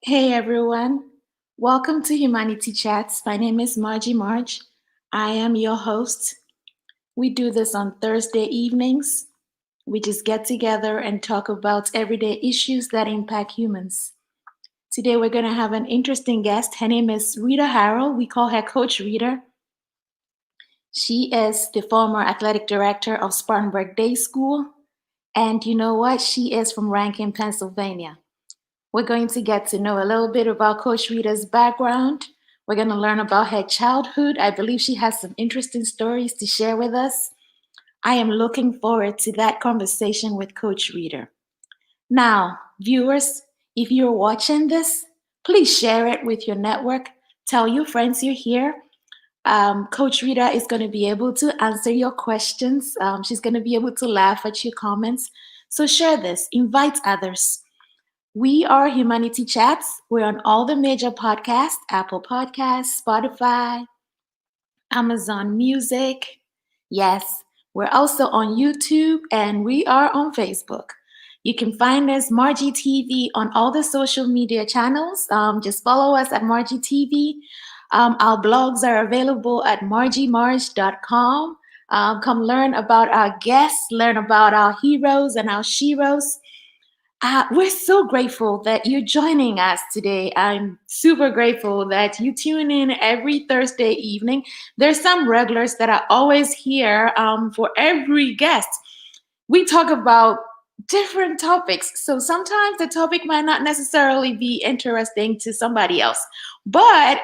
Hey everyone, welcome to Humanity Chats. My name is Marjy. I am your host. We do this on Thursday evenings. We just get together and talk about everyday issues that impact humans. Today we're going to have an interesting guest. Her name is Rita Harrell. We call her Coach Rita. She is the former athletic director of Spartanburg Day School. And you know what? She is from Rankin, Pennsylvania. We're going to get to know a little bit about Coach Rita's background. We're going to learn about her childhood. I believe she has some interesting stories to share with us. I am looking forward to that conversation with Coach Rita. Now, viewers, if you're watching this, please share it with your network. Tell your friends you're here. Coach Rita is going to be able to answer your questions. She's going to be able to laugh at your comments. So share this, invite others. We are Humanity Chats. We're on all the major podcasts, Apple Podcasts, Spotify, Amazon Music. Yes, we're also on YouTube and we are on Facebook. You can find us Marjy TV on all the social media channels. Just follow us at Marjy TV. Our blogs are available at marjymarj.com. Come learn about our guests, learn about our heroes and our sheroes. We're so grateful that you're joining us today. I'm super grateful that you tune in every Thursday evening. There's some regulars that are always here for every guest. We talk about different topics. So sometimes the topic might not necessarily be interesting to somebody else, but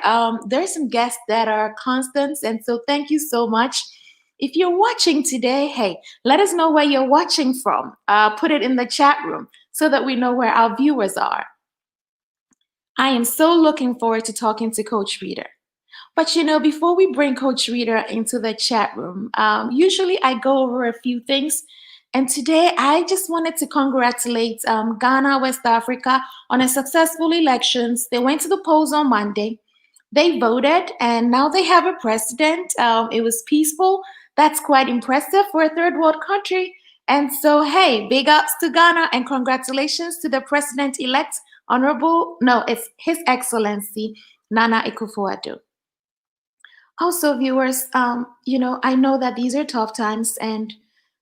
there's some guests that are constants. And so thank you so much. If you're watching today, hey, let us know where you're watching from. Put it in the chat room so that we know where our viewers are. I am so looking forward to talking to Coach Rita. But before we bring Coach Rita into the chat room, usually I go over a few things. And today I just wanted to congratulate Ghana, West Africa on a successful elections. They went to the polls on Monday. They voted and now they have a president. It was peaceful. That's quite impressive for a third world country. And so, hey, big ups to Ghana and congratulations to the president-elect, it's His Excellency Nana Akufo-Addo. Also, viewers, I know that these are tough times and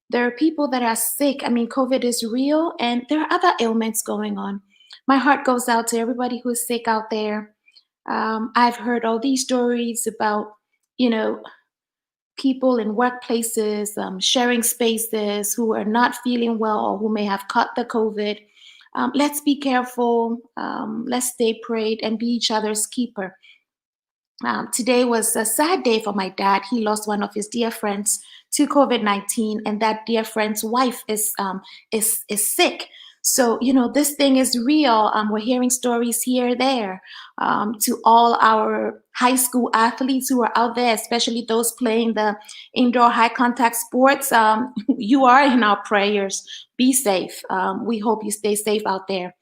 there are people that are sick. I mean, COVID is real and there are other ailments going on. My heart goes out to everybody who's sick out there. I've heard all these stories about, people in workplaces sharing spaces who are not feeling well or who may have caught the COVID. Let's be careful. Let's stay prayed and be each other's keeper. Today was a sad day for my dad. He lost one of his dear friends to COVID-19, and that dear friend's wife is sick. So, this thing is real. We're hearing stories here, there, to all our high school athletes who are out there, especially those playing the indoor high contact sports. You are in our prayers. Be safe. We hope you stay safe out there.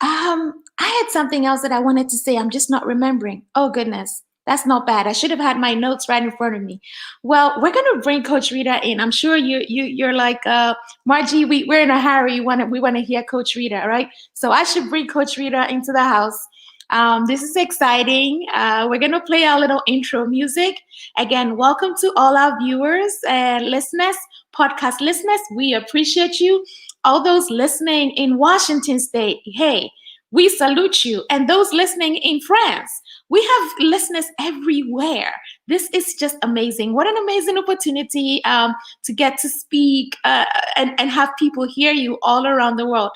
I had something else that I wanted to say. I'm just not remembering. Oh, goodness. That's not bad. I should have had my notes right in front of me. Well, we're gonna bring Coach Rita in. I'm sure you're like Marjy. We're in a hurry. We want to hear Coach Rita, right? So I should bring Coach Rita into the house. This is exciting. We're gonna play our little intro music. Again, welcome to all our viewers and listeners, podcast listeners. We appreciate you. All those listening in Washington State, hey, we salute you. And those listening in France, we have listeners everywhere. This is just amazing. What an amazing opportunity to get to speak and have people hear you all around the world.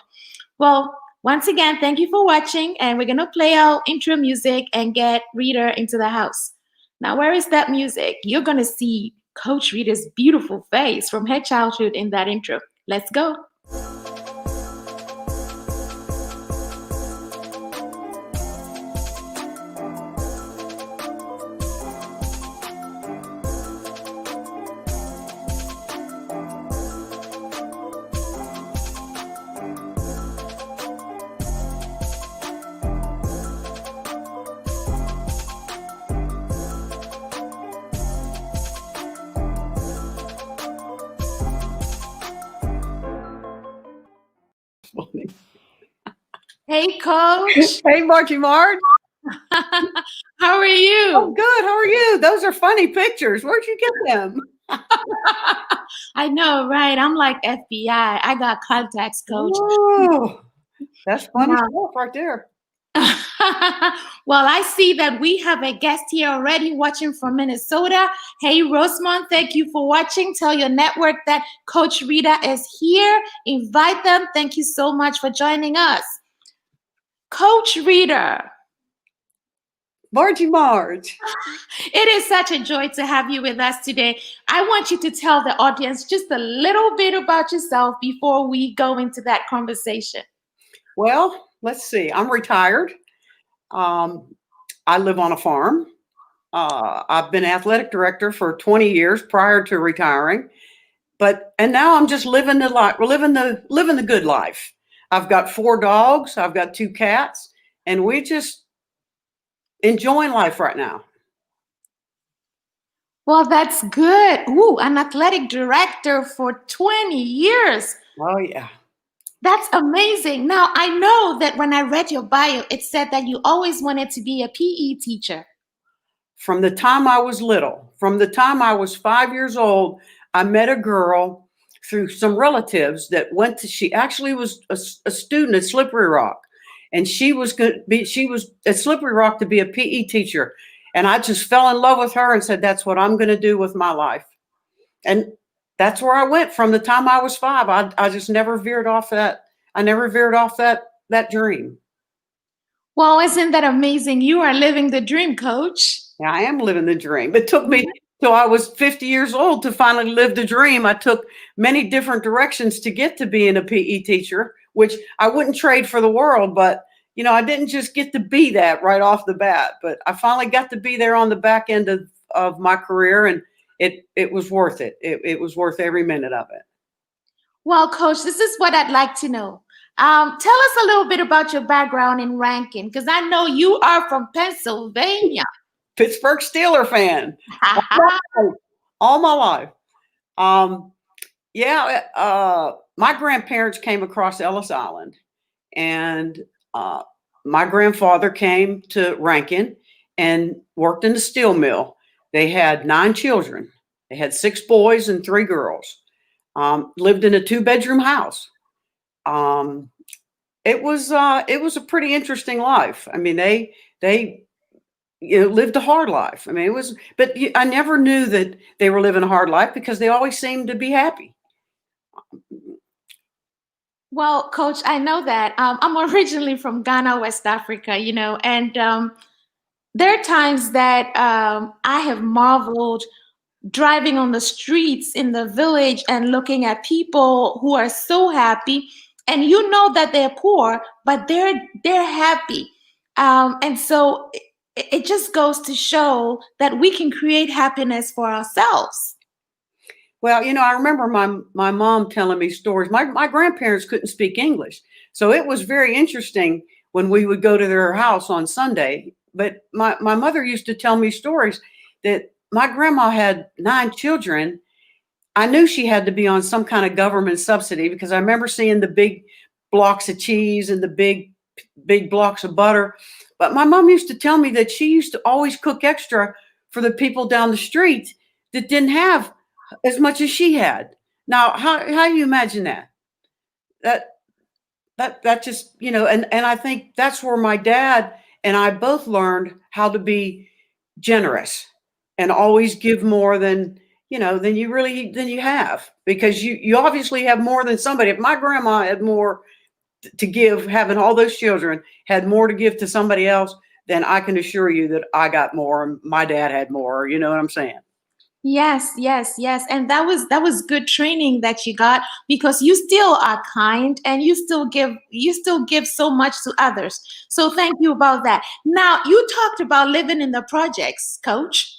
Well, once again, thank you for watching. And we're going to play our intro music and get Rita into the house. Now, where is that music? You're going to see Coach Rita's beautiful face from her childhood in that intro. Let's go. Hey, Coach. Hey, Marjy Marge. How are Oh, you? good. How are you? Those are funny pictures. Where'd you get them? I know, right? I'm like FBI. I got contacts, Coach. Oh, that's funny Now, stuff right there. well, I see that we have a guest here already watching from Minnesota. Hey, Rosemont, thank you for watching. Tell your network that Coach Rita is here. Invite them. Thank you so much for joining us. Coach Rita, Marjy Marge. it is such a joy to have you with us today. I want you to tell the audience just a little bit about yourself before we go into that conversation. Well, let's see. I'm retired. Um, I live on a farm. I've been athletic director for 20 years prior to retiring, and now I'm just living the life, living the good life. I've got 4 dogs. I've got 2 cats, and we just enjoying life right now. Well, that's good. Ooh, an athletic director for 20 years. Oh yeah. That's amazing. Now, I know that when I read your bio, it said that you always wanted to be a PE teacher. From the time I was little, from the time I was 5 years old, I met a girl through some relatives that went to, she actually was a student at Slippery Rock. And she was at Slippery Rock to be a PE teacher. And I just fell in love with her and said, that's what I'm going to do with my life. And that's where I went from the time I was 5. I just never veered off that. I never veered off that dream. Well, isn't that amazing? You are living the dream, Coach. Yeah, I am living the dream. It took me till I was 50 years old to finally live the dream. I took many different directions to get to being a PE teacher, which I wouldn't trade for the world. But, I didn't just get to be that right off the bat. But I finally got to be there on the back end of my career, and it was worth it. It was worth every minute of it. Well, Coach, this is what I'd like to know. Tell us a little bit about your background in ranking, because I know you are from Pennsylvania. Pittsburgh Steeler fan all my life. My grandparents came across Ellis Island, and my grandfather came to Rankin and worked in the steel mill. They had 9 children. They had 6 boys and 3 girls. Lived in a 2-bedroom house. It was a pretty interesting life. I mean, they lived a hard life. I mean, I never knew that they were living a hard life because they always seemed to be happy. Well, Coach, I know that. I'm originally from Ghana, West Africa, and there are times that I have marveled driving on the streets in the village and looking at people who are so happy, and you know that they're poor, but they're happy. And so it just goes to show that we can create happiness for ourselves. Well, I remember my mom telling me stories. My grandparents couldn't speak English, so it was very interesting when we would go to their house on Sunday. But my mother used to tell me stories that my grandma had 9 children. I knew she had to be on some kind of government subsidy because I remember seeing the big blocks of cheese and the big blocks of butter. But my mom used to tell me that she used to always cook extra for the people down the street that didn't have as much as she had. Now, how do you imagine that? That just, and I think that's where my dad and I both learned how to be generous and always give more than you have, because you obviously have more than somebody. If my grandma had more to give, having all those children, had more to give to somebody else, then I can assure you that I got more and my dad had more. You know what I'm saying? Yes, yes, yes. And that was good training that you got, because you still are kind and you still give so much to others. So thank you about that. Now, you talked about living in the projects, Coach.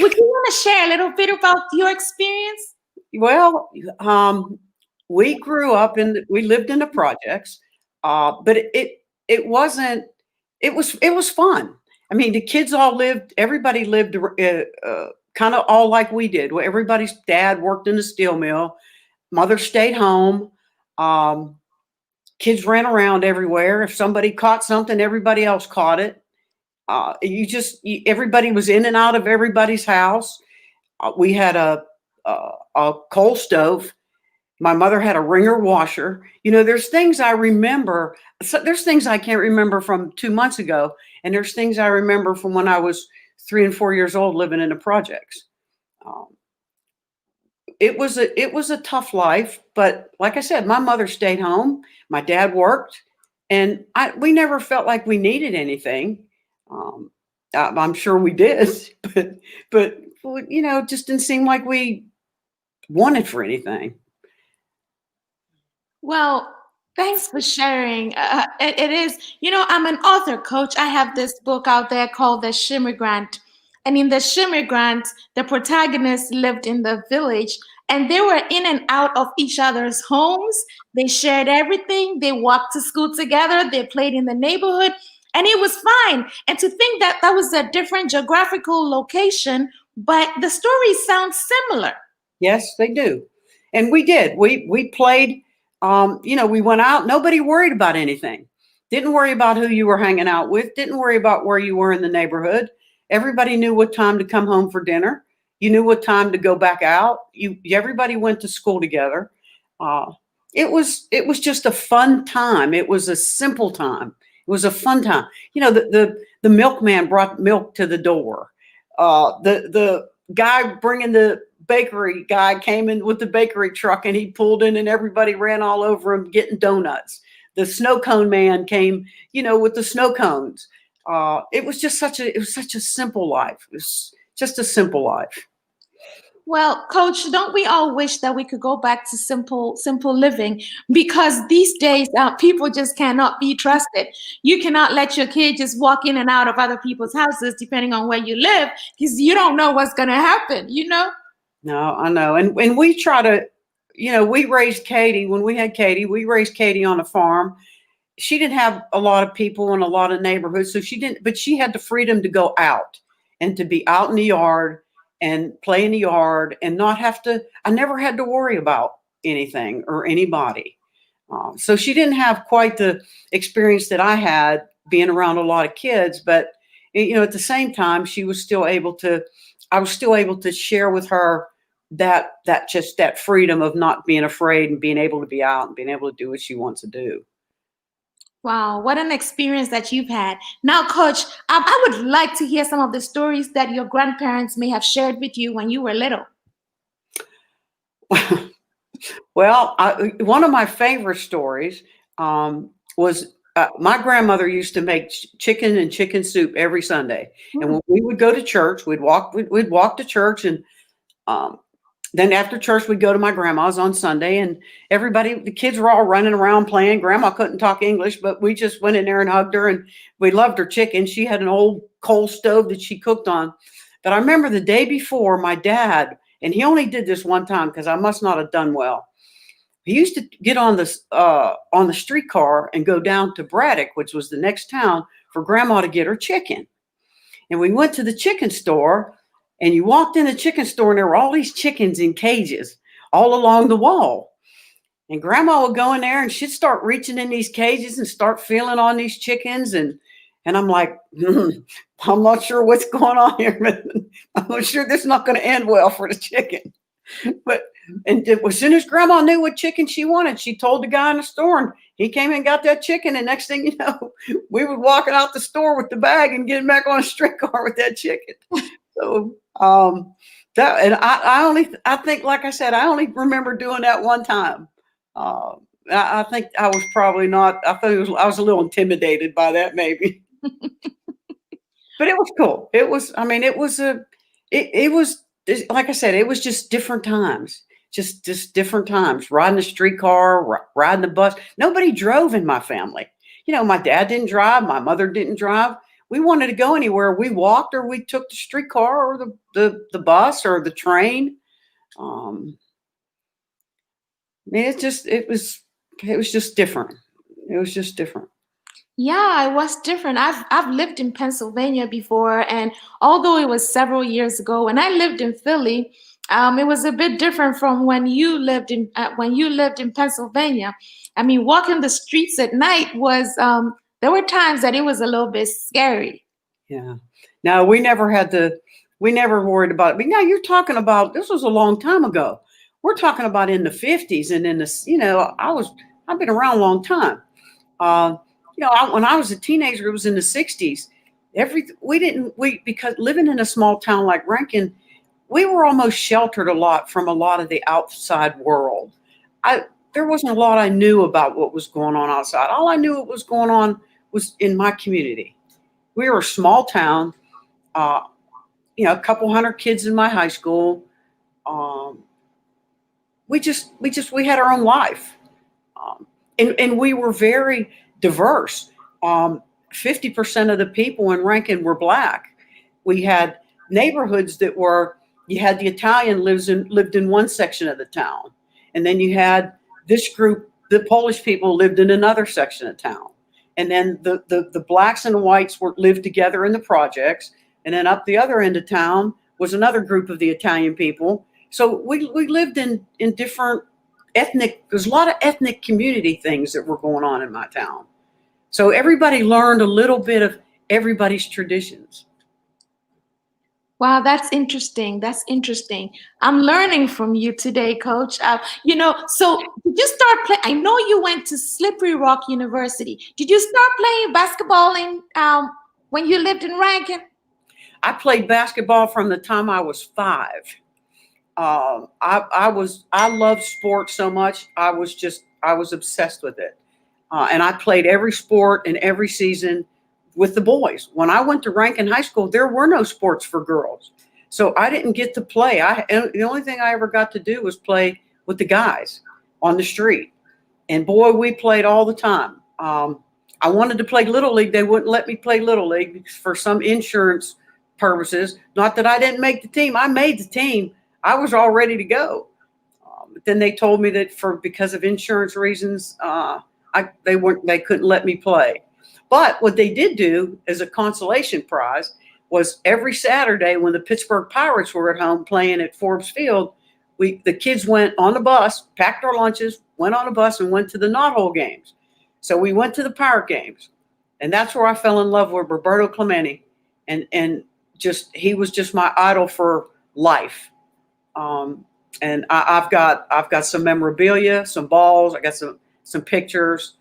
Would you want to share a little bit about your experience? Well, we grew up we lived in the projects, but it wasn't. It was fun. I mean, the kids all lived. Everybody lived kind of all like we did. Well, everybody's dad worked in the steel mill. Mother stayed home. Um, Kids ran around everywhere. If somebody caught something, everybody else caught it. Everybody was in and out of everybody's house. We had a coal stove. My mother had a wringer washer. There's things I remember. So there's things I can't remember from 2 months ago, and there's things I remember from when I was 3 and 4 years old living in the projects. Um, it was a tough life, but like I said, my mother stayed home. My dad worked, and we never felt like we needed anything. Um, I'm sure we did, but it just didn't seem like we wanted for anything. Well, thanks for sharing. It is, I'm an author, coach. I have this book out there called The Shimmer Grant. And in The Shimmer Grant, the protagonists lived in the village and they were in and out of each other's homes. They shared everything. They walked to school together. They played in the neighborhood and it was fine. And to think that that was a different geographical location, but the stories sound similar. Yes, they do. And we did. We played. We went out. Nobody worried about anything. Didn't worry about who you were hanging out with. Didn't worry about where you were in the neighborhood. Everybody knew what time to come home for dinner. You knew what time to go back out. Everybody went to school together. Uh, it was just a fun time. It was a simple time. It was a fun time. The milkman brought milk to the door. The guy bringing the bakery guy came in with the bakery truck and he pulled in and everybody ran all over him getting donuts. The snow cone man came, with the snow cones. It was such a simple life. It was just a simple life. Well, coach, don't we all wish that we could go back to simple living? Because these days, people just cannot be trusted. You cannot let your kid just walk in and out of other people's houses, depending on where you live, because you don't know what's going to happen. No, I know. And we try to, we raised Katie when we had Katie, we raised Katie on a farm. She didn't have a lot of people in a lot of neighborhoods. So she didn't, but she had the freedom to go out and to be out in the yard and play in the yard and not have to, I never had to worry about anything or anybody. So she didn't have quite the experience that I had being around a lot of kids, but at the same time, I was still able to share with her that freedom of not being afraid and being able to be out and being able to do what she wants to do. Wow, what an experience that you've had. Now, coach, I would like to hear some of the stories that your grandparents may have shared with you when you were little. Well, one of my favorite stories was my grandmother used to make chicken and chicken soup every Sunday. And Hmm. when we would go to church, we'd walk to church, and um, then after church, we'd go to my grandma's on Sunday, and the kids were all running around playing. Grandma couldn't talk English, but we just went in there and hugged her, and we loved her chicken. She had an old coal stove that she cooked on. But I remember the day before, my dad, and he only did this one time because I must not have done well. He used to get on the streetcar and go down to Braddock, which was the next town, for Grandma to get her chicken. And we went to the chicken store, and you walked in the chicken store, and there were all these chickens in cages all along the wall. And Grandma would go in there, and she'd start reaching in these cages and start feeling on these chickens. And I'm like, I'm not sure what's going on here, but I'm sure this is not going to end well for the chicken. But as soon as Grandma knew what chicken she wanted, she told the guy in the store, and he came and got that chicken. And next thing you know, we were walking out the store with the bag and getting back on a streetcar with that chicken. So that, and I think, like I said, I only remember doing that one time. I think I was probably not. I was a little intimidated by that, maybe, but it was cool. It was. I mean, it was a. It was like I said. It was just different times. Just different times. Riding the streetcar, riding the bus. Nobody drove in my family. My dad didn't drive. My mother didn't drive. We wanted to go anywhere. We walked, or we took the streetcar, or the bus, or the train. Um, it was just different. It was just different. Yeah, it was different. I've lived in Pennsylvania before, and although it was several years ago, when I lived in Philly, It was a bit different from when you lived in Pennsylvania. I mean, walking the streets at night was there were times that it was a little bit scary. Yeah. No, we never worried about it. But now you're talking about, this was a long time ago. We're talking about in the 50s and in the, I've been around a long time. Uh, when I was a teenager, it was in the 60s. Because living in a small town like Rankin, we were almost sheltered a lot from a lot of the outside world. I There wasn't a lot I knew about what was going on outside. All I knew what was going on was in my community. We were a small town, uh, a couple hundred kids in my high school. Um, we had our own life, and we were very diverse. 50% of the people in Rankin were black. We had neighborhoods that were, you had the Italian lived in one section of the town, and then you had this group, the Polish people lived in another section of town, and then the blacks and the whites lived together in the projects, and then up the other end of town was another group of the Italian people. So we lived in different there's a lot of ethnic community things that were going on in my town. So everybody learned a little bit of everybody's traditions. Wow, that's interesting. That's interesting. I'm learning from you today, Coach. So did you start playing? I know you went to Slippery Rock University. Did you start playing basketball when you lived in Rankin? I played basketball from the time I was 5. I loved sports so much. I was obsessed with it, and I played every sport in every season with the boys. When I went to Rankin High School, there were no sports for girls, so I didn't get to play. The only thing I ever got to do was play with the guys on the street, and boy, we played all the time. I wanted to play Little League. They wouldn't let me play Little League for some insurance purposes. Not that I didn't make the team. I made the team. I was all ready to go. But then they told me that because of insurance reasons, they couldn't let me play. But what they did do as a consolation prize was every Saturday when the Pittsburgh Pirates were at home playing at Forbes Field, the kids went on the bus, packed our lunches, went on a bus, and went to the Knothole games. So we went to the Pirate games, and that's where I fell in love with Roberto Clemente, and he was just my idol for life. And I've got some memorabilia, some balls. I got some pictures,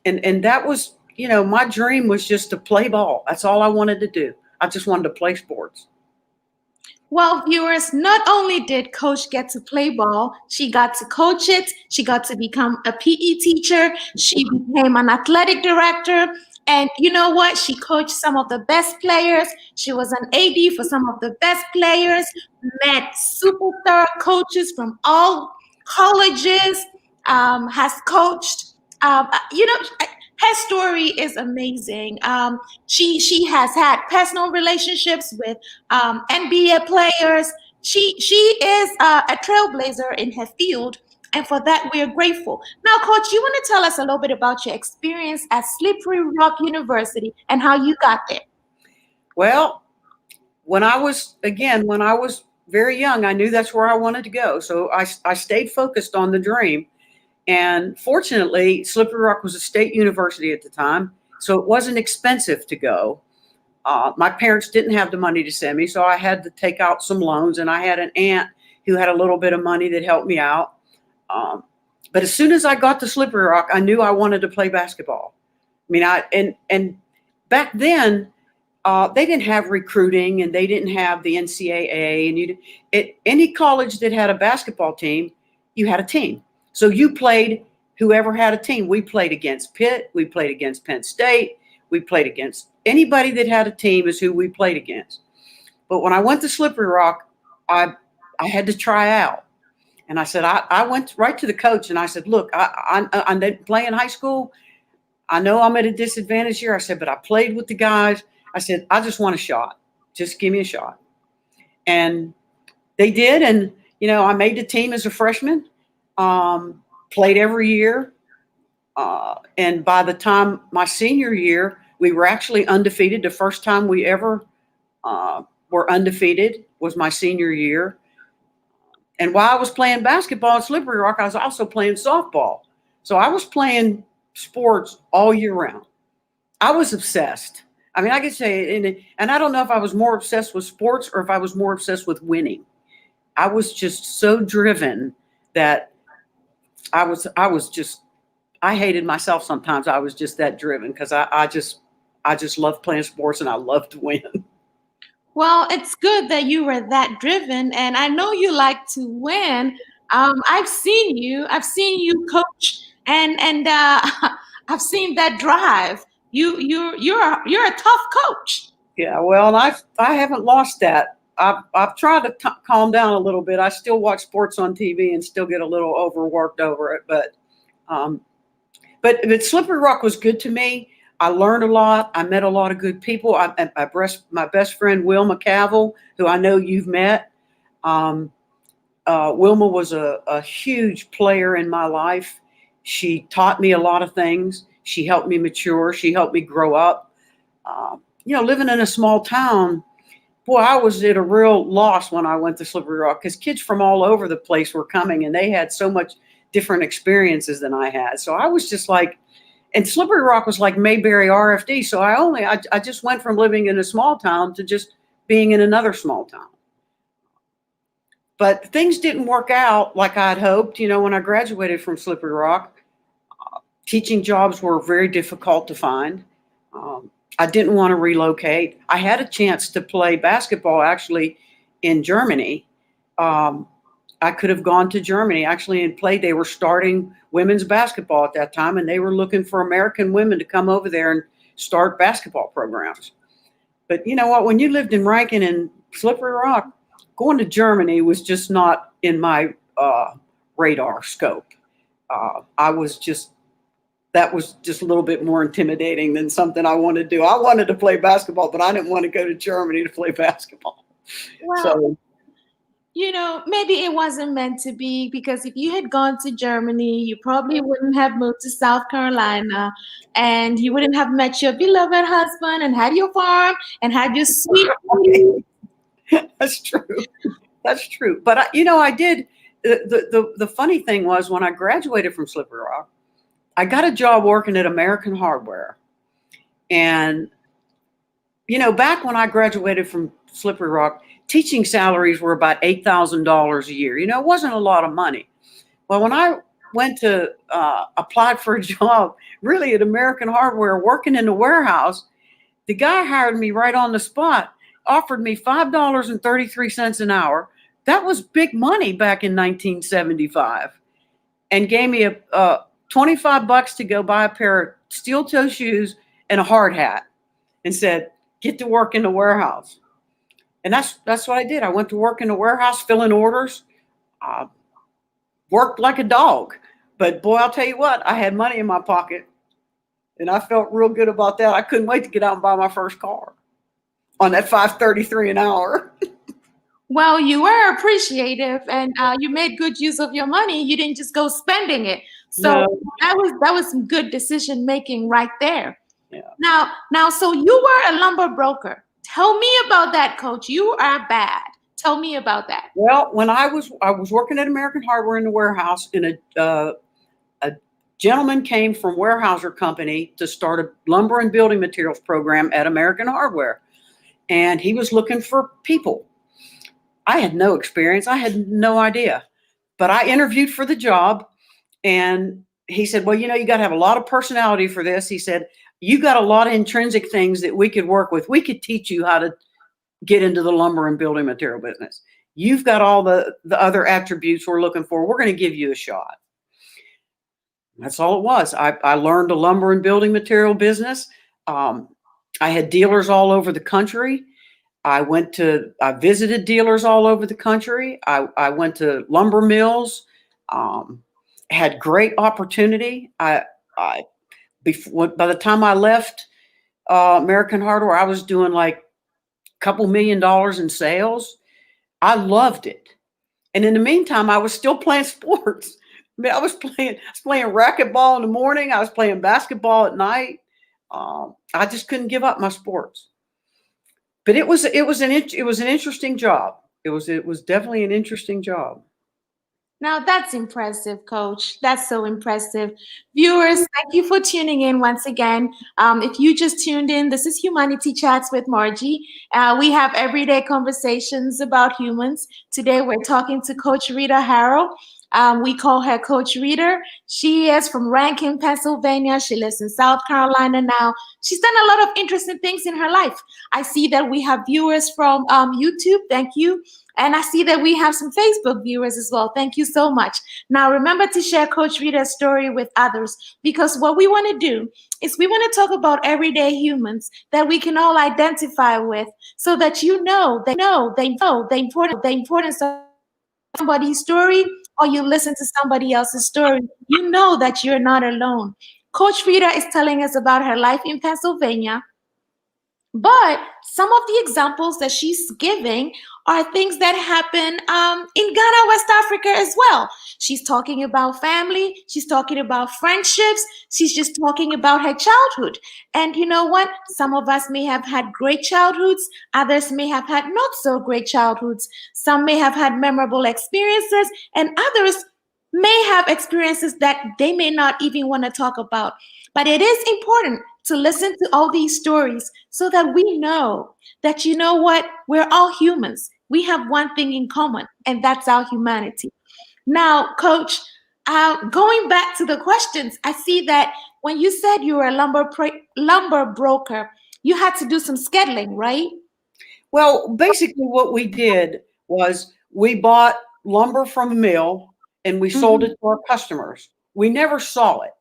and that was, my dream was just to play ball. That's all I wanted to do. I just wanted to play sports. Well, viewers, not only did Coach get to play ball, she got to coach it, she got to become a PE teacher, she became an athletic director, and you know what? She coached some of the best players, she was an AD for some of the best players, met superstar coaches from all colleges, has coached. Her story is amazing. She has had personal relationships with NBA players. She is a trailblazer in her field, and for that we are grateful. Now, Coach, you want to tell us a little bit about your experience at Slippery Rock University and how you got there? Well, when I was very young, I knew that's where I wanted to go. So I stayed focused on the dream. And fortunately, Slippery Rock was a state university at the time, so it wasn't expensive to go. My parents didn't have the money to send me, so I had to take out some loans, and I had an aunt who had a little bit of money that helped me out. But as soon as I got to Slippery Rock, I knew I wanted to play basketball. I mean, and back then, they didn't have recruiting, and they didn't have the NCAA. And any college that had a basketball team, you had a team. So you played whoever had a team. We played against Pitt. We played against Penn State. We played against anybody that had a team is who we played against. But when I went to Slippery Rock, I had to try out. And I said, I went right to the coach and I said, look, I didn't play in high school. I know I'm at a disadvantage here. I said, but I played with the guys. I said, I just want a shot. Just give me a shot. And they did. And, I made the team as a freshman. Played every year. And by the time my senior year, we were actually undefeated. The first time we ever were undefeated was my senior year. And while I was playing basketball at Slippery Rock, I was also playing softball. So I was playing sports all year round. I was obsessed. I mean, I could say, and I don't know if I was more obsessed with sports or if I was more obsessed with winning. I was just so driven that I was just, I hated myself sometimes. I was just that driven because I just loved playing sports and I loved to win. Well, it's good that you were that driven, and I know you like to win. I've seen you coach, and I've seen that drive. You're a tough coach. Yeah, well, and I haven't lost that. I've tried to calm down a little bit. I still watch sports on TV and still get a little overworked over it, um, but Slippery Rock was good to me. I learned a lot. I met a lot of good people. My best friend Wilma Cavill, who I know you've met. Um, Wilma was a huge player in my life. She taught me a lot of things. She helped me mature. She helped me grow up. Living in a small town, boy, I was at a real loss when I went to Slippery Rock because kids from all over the place were coming and they had so much different experiences than I had. So I was just like, and Slippery Rock was like Mayberry RFD. So I just went from living in a small town to just being in another small town. But things didn't work out like I'd hoped. When I graduated from Slippery Rock, teaching jobs were very difficult to find. I didn't want to relocate. I had a chance to play basketball actually in Germany. I could have gone to Germany actually and played. They were starting women's basketball at that time, and they were looking for American women to come over there and start basketball programs. But you know what? When you lived in Rankin and Slippery Rock, going to Germany was just not in my radar scope. That was just a little bit more intimidating than something I wanted to do. I wanted to play basketball, but I didn't want to go to Germany to play basketball. Well, So maybe it wasn't meant to be because if you had gone to Germany, you probably wouldn't have moved to South Carolina and you wouldn't have met your beloved husband and had your farm and had your sweet. that's true. That's true. But I did. The funny thing was when I graduated from Slippery Rock, I got a job working at American Hardware. And, back when I graduated from Slippery Rock, teaching salaries were about $8,000 a year. It wasn't a lot of money. Well, when I went to apply for a job, really at American Hardware, working in the warehouse, the guy hired me right on the spot, offered me $5.33 an hour. That was big money back in 1975, and gave me a 25 bucks to go buy a pair of steel toe shoes and a hard hat and said, get to work in the warehouse. And that's what I did. I went to work in the warehouse, filling orders, worked like a dog. But boy, I'll tell you what, I had money in my pocket and I felt real good about that. I couldn't wait to get out and buy my first car on that $5.33 an hour. Well, you were appreciative and you made good use of your money. You didn't just go spending it. So No. that was some good decision making right there. Yeah. Now, so you were a lumber broker. Tell me about that, Coach. You are bad. Tell me about that. Well, when I was working at American Hardware in the warehouse, and a gentleman came from Weyerhaeuser Company to start a lumber and building materials program at American Hardware, and he was looking for people. I had no experience. I had no idea, but I interviewed for the job, and he said, well, you got to have a lot of personality for this. He said, you got a lot of intrinsic things that we could work with. We could teach you how to get into the lumber and building material business. You've got all the other attributes we're looking for. We're going to give you a shot. That's all it was. I learned the lumber and building material business. I had dealers all over the country. I visited dealers all over the country. I went to lumber mills, had great opportunity. By the time I left American Hardware, I was doing like a couple $1 million in sales. I loved it. And in the meantime, I was still playing sports. I mean, I was playing racquetball in the morning. I was playing basketball at night. I just couldn't give up my sports. But it was an interesting job. It was definitely an interesting job. Now that's impressive, Coach. That's so impressive. Viewers, thank you for tuning in once again. If you just tuned in, this is Humanity Chats with Marjy. We have everyday conversations about humans. Today we're talking to Coach Rita Harrell. We call her Coach Rita. She is from Rankin, Pennsylvania. She lives in South Carolina now. She's done a lot of interesting things in her life. I see that we have viewers from YouTube. Thank you. And I see that we have some Facebook viewers as well. Thank you so much. Now, remember to share Coach Rita's story with others, because what we want to do is we want to talk about everyday humans that we can all identify with, so that the importance of somebody's story, or you listen to somebody else's story, you know that you're not alone. Coach Rita is telling us about her life in Pennsylvania, but some of the examples that she's giving are things that happen in Ghana, West Africa as well. She's talking about family. She's talking about friendships. She's just talking about her childhood. And you know what? Some of us may have had great childhoods. Others may have had not so great childhoods. Some may have had memorable experiences, and others may have experiences that they may not even want to talk about. But it is important to listen to all these stories so that we know that, you know what, we're all humans. We have one thing in common, and that's our humanity. Now, Coach, going back to the questions, I see that when you said you were a lumber broker, you had to do some scheduling, right? Well, basically what we did was we bought lumber from a mill and we sold Mm-hmm. it to our customers. We never saw it.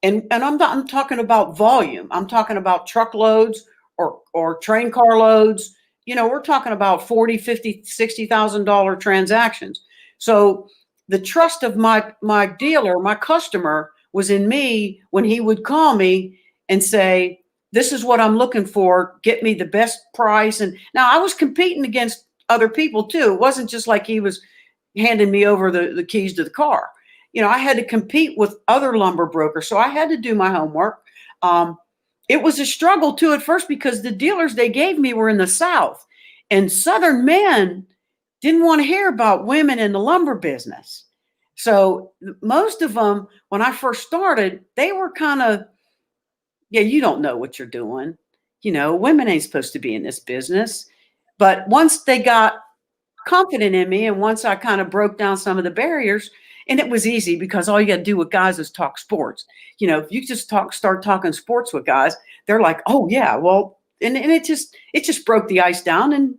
And I'm talking about volume. I'm talking about truckloads or train car loads. You know, we're talking about 40, 50, $60,000 transactions. So the trust of my dealer, my customer, was in me when he would call me and say, this is what I'm looking for. Get me the best price. And now I was competing against other people too. It wasn't just like he was handing me over the keys to the car. You know, I had to compete with other lumber brokers. So I had to do my homework. It was a struggle too at first, because the dealers they gave me were in the South, and Southern men didn't want to hear about women in the lumber business. So most of them, when I first started, they were kind of, yeah, you don't know what you're doing. You know, women ain't supposed to be in this business. But once they got confident in me, and once I kind of broke down some of the barriers, and it was easy because all you got to do with guys is talk sports. You know, if you just start talking sports with guys, they're like, oh yeah, well, and it just broke the ice down. And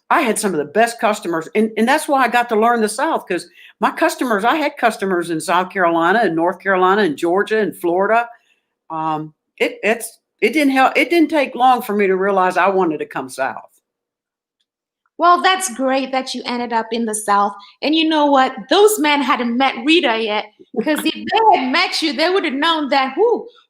I had some of the best customers. And that's why I got to learn the South, because my customers, I had customers in South Carolina and North Carolina and Georgia and Florida. It didn't help. It didn't take long for me to realize I wanted to come south. Well, that's great that you ended up in the South. And you know what? Those men hadn't met Rita yet. Because if they had met you, they would have known that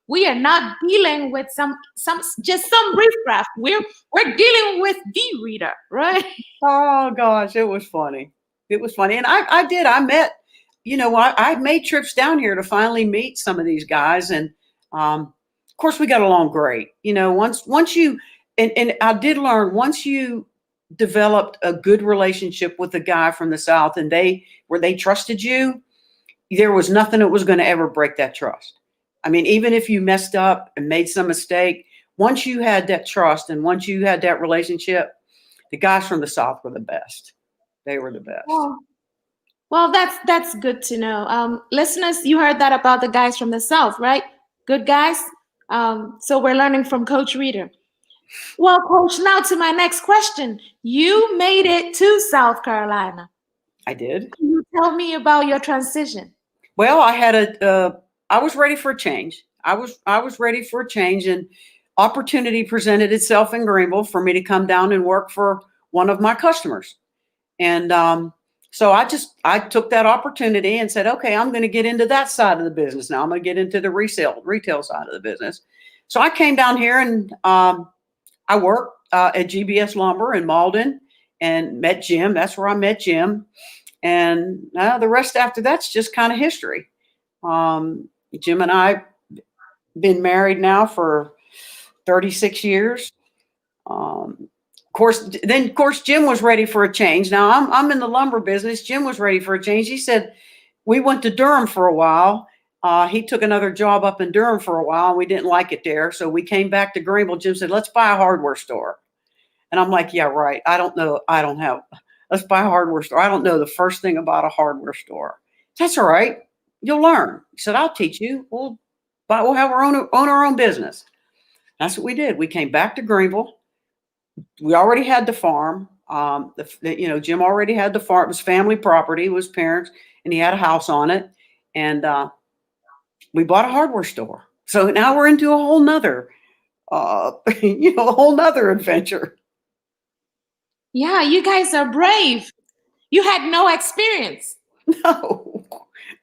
we are not dealing with some riffraff. We're dealing with the Rita, right? Oh gosh, it was funny. It was funny. And I did. I met, you know, I made trips down here to finally meet some of these guys. And of course we got along great. You know, once you and I did learn, once you developed a good relationship with a guy from the South, and they trusted you, there was nothing that was going to ever break that trust. I mean, even if you messed up and made some mistake, once you had that trust and once you had that relationship, the guys from the South were the best. They were the best. Well, well, that's good to know. Listeners, you heard that about the guys from the South, right? Good guys. So we're learning from Coach Rita. Well, Coach, now to my next question. You made it to South Carolina. I did. Can you tell me about your transition? Well, I was ready for a change. I was ready for a change, and opportunity presented itself in Greenville for me to come down and work for one of my customers. And so I took that opportunity and said, okay, I'm going to get into that side of the business now. I'm going to get into the retail side of the business. So I came down here and I worked at GBS Lumber in Malden and met Jim. That's where I met Jim. And the rest after that's just kind of history. Jim and I been married now for 36 years. Of course, Jim was ready for a change. Now I'm in the lumber business. Jim was ready for a change. He said, we went to Durham for a while. He took another job up in Durham for a while, and we didn't like it there. So we came back to Greenville. Jim said, let's buy a hardware store. And I'm like, yeah, right. I don't know. Let's buy a hardware store. I don't know the first thing about a hardware store. That's all right. You'll learn. He said, I'll teach you. We'll have our own business. That's what we did. We came back to Greenville. We already had the farm. Jim already had the farm. It was family property. It was parents, and he had a house on it. And we bought a hardware store. So now we're into a whole nother, a whole nother adventure. Yeah, you guys are brave. You had no experience. No,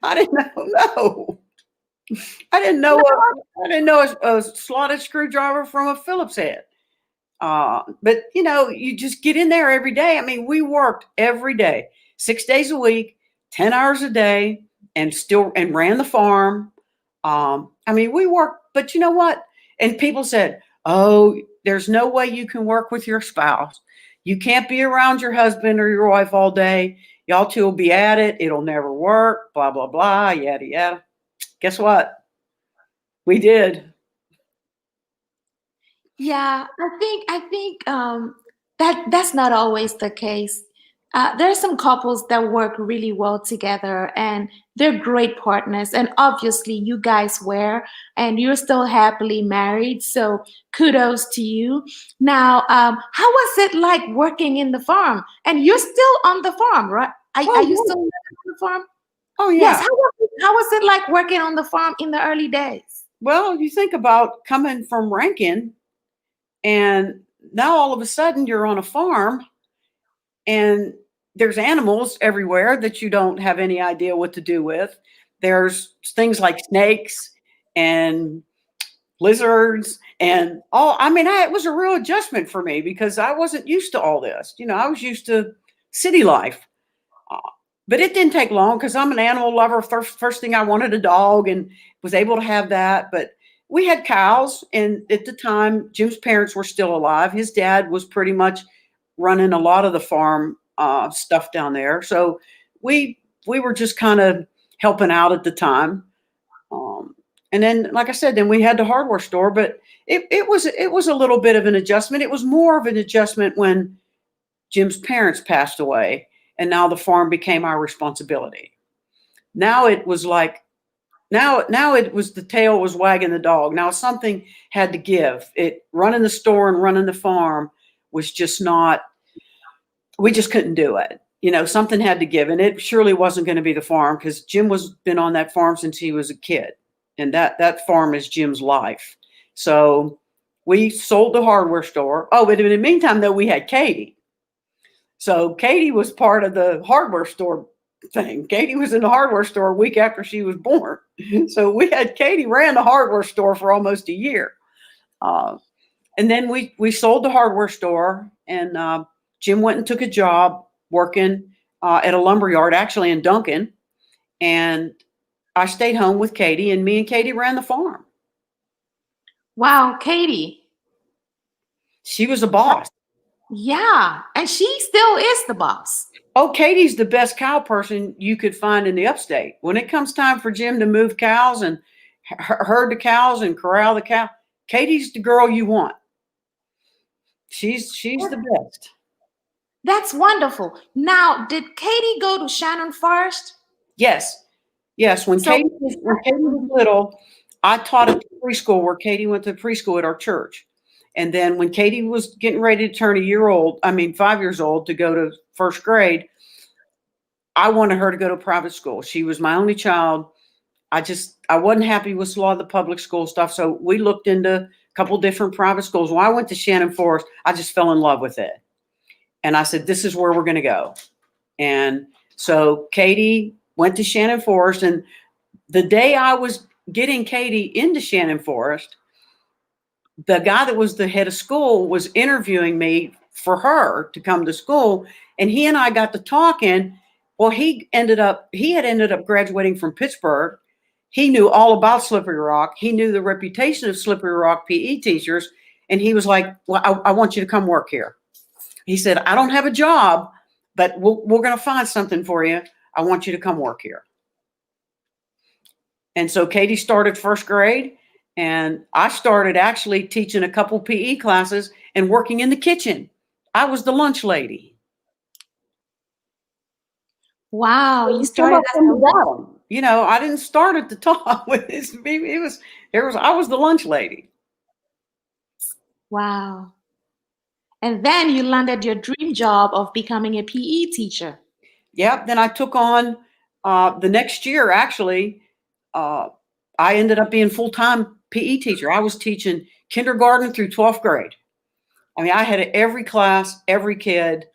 I didn't know. No, I didn't know. I didn't know a slotted screwdriver from a Phillips head. But you just get in there every day. I mean, we worked every day, 6 days a week, 10 hours a day, and ran the farm. I mean, we worked, but you know what? And people said, oh, there's no way you can work with your spouse. You can't be around your husband or your wife all day. Y'all two will be at it. It'll never work, blah, blah, blah, yada, yada. Guess what? We did. Yeah, I think that's not always the case. There are some couples that work really well together, and they're great partners. And obviously, you guys were, and you're still happily married. So kudos to you. Now, how was it like working in the farm? And you're still on the farm, right? Are you still on the farm? Oh, Yes. yeah. How was it like working on the farm in the early days? Well, you think about coming from Rankin, and now all of a sudden you're on a farm, and there's animals everywhere that you don't have any idea what to do with. There's things like snakes and lizards and all. I mean, it was a real adjustment for me because I wasn't used to all this. I was used to city life. But it didn't take long because I'm an animal lover. First thing I wanted a dog and was able to have that. But we had cows. And at the time, Jim's parents were still alive. His dad was pretty much running a lot of the farm stuff down there. So we were just kind of helping out at the time. And then, like I said, then we had the hardware store. But it was a little bit of an adjustment. It was more of an adjustment when Jim's parents passed away. And now the farm became our responsibility. Now it was like, now it was the tail was wagging the dog. Now something had to give. Running the store and running the farm was just not, we just couldn't do it. Something had to give. And it surely wasn't going to be the farm because Jim been on that farm since he was a kid. And that farm is Jim's life. So we sold the hardware store. Oh, but in the meantime, though, we had Katie. So Katie was part of the hardware store thing. Katie was in the hardware store a week after she was born. So Katie ran the hardware store for almost a year. And then we sold the hardware store, and Jim went and took a job working at a lumber yard, actually in Duncan. And I stayed home with Katie, and me and Katie ran the farm. Wow, Katie. She was a boss. Yeah, and she still is the boss. Oh, Katie's the best cow person you could find in the upstate. When it comes time for Jim to move cows and herd the cows and corral the cow, Katie's the girl you want. She's the best. That's wonderful. Now, did Katie go to Shannon first? Yes. When Katie was little, I taught at the preschool where Katie went to preschool at our church. And then when Katie was getting ready to turn 5 years old to go to first grade, I wanted her to go to private school. She was my only child. I wasn't happy with a lot of the public school stuff. So we looked into a couple different private schools. When I went to Shannon Forest, I just fell in love with it. And I said, this is where we're going to go. And so Katie went to Shannon Forest. And the day I was getting Katie into Shannon Forest, the guy that was the head of school was interviewing me for her to come to school. And he and I got to talking. Well, he had ended up graduating from Pittsburgh. He knew all about Slippery Rock. He knew the reputation of Slippery Rock PE teachers. And he was like, well, I want you to come work here. He said, I don't have a job, but we're going to find something for you. I want you to come work here. And so Katie started first grade, and I started actually teaching a couple PE classes and working in the kitchen. I was the lunch lady. Wow, you We come started up as from a the lunch. bottom. I didn't start at the top. I was the lunch lady. Wow. And then you landed your dream job of becoming a PE teacher. Yep. Then I took on the next year. Actually, uh, I ended up being full time PE teacher. I was teaching kindergarten through 12th grade. I mean, I had every class, every kid.